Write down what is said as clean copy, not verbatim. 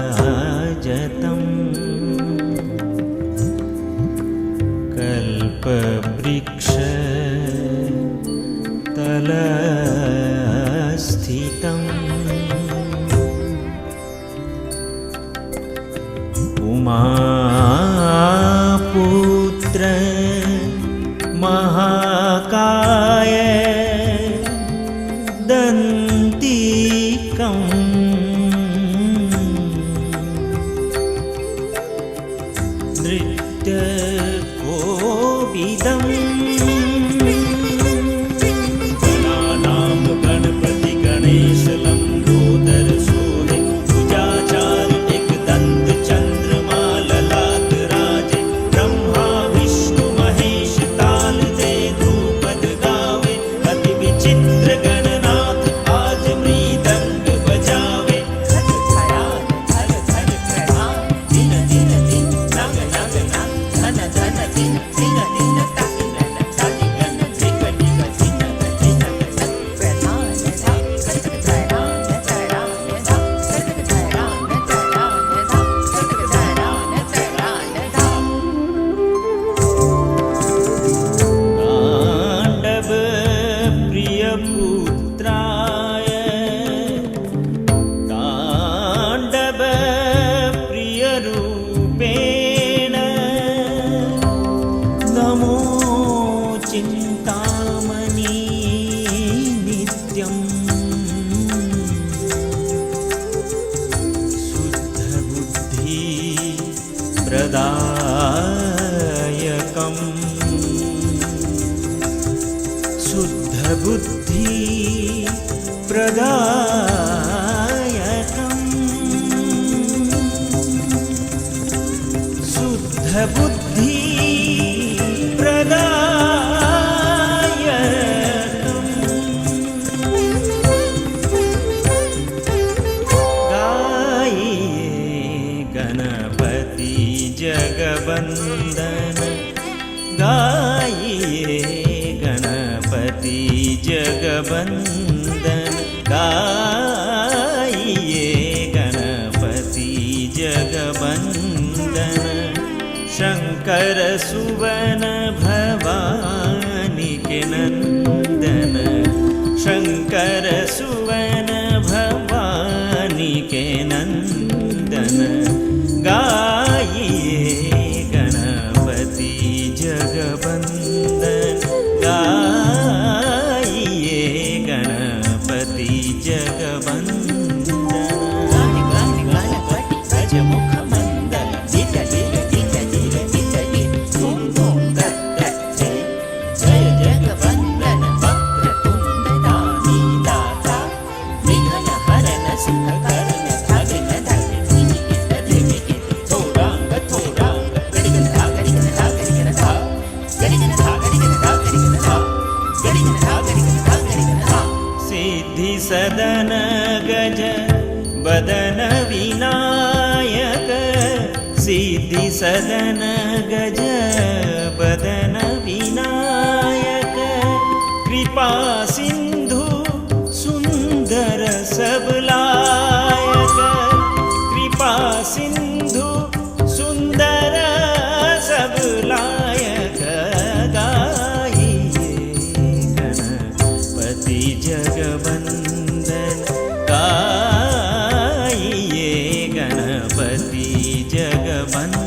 विघ्नराजतं कल्पवृक्षतलस्थितम् उमापुत्र महाकाय दन्तिकं नृत्यकोविदम् गणानां गणपति गणेश लंबोदर सोहे भुजाचार एकदंत चंद्रमा ललाट राजे ब्रह्मा विष्णु महेश ताल दे ध्रुपद गावे अति विचित्र गणनाथ आज मृदंग बजावे दिन दिन दिन नग नग नग धन धन दिन दिन दिन पुत्राय ताण्डव प्रिय रूपेण नमो चिन्तामणि नित्यं शुद्ध बुद्धि प्रदायकम् शुद्ध बुद्धि प्रदायकम् शुद्ध बुद्धि प्रदायकम् गाये गणपति जगवंदन गाये गणपति जगवंदन गाइए गणपति जगवंदन शंकर सुवन भवानी के नंदन शंकर सुवन भवानी के नंदन गाइए गणपति जगवंदन गाइए गणपति जगवंदन गणपति गजमुख मंदन जित जित जित जित जित जित धूम धूम दत्त जय जय जगवंदन वक्रतुंड दानी दाता विघ्न हरन सुख करण धगन धग धिमिकित धिमिकित थोरांग थोरांग गरिगन धा गरिगन धा गरिगन धा गरिगन धा गरिगन धा गरिगन धा गरिगन धा गरिगन धा गरिगन धा सिद्धि सदन गज बदन विनायक सिद्धि सदन गज बदन विनायक कृपा सिंधु सुंदर सबलायक कृपा सिंधु सुंदर सबलायक गाइए गणपति जगवंदन गाइए गणपति जगवंदन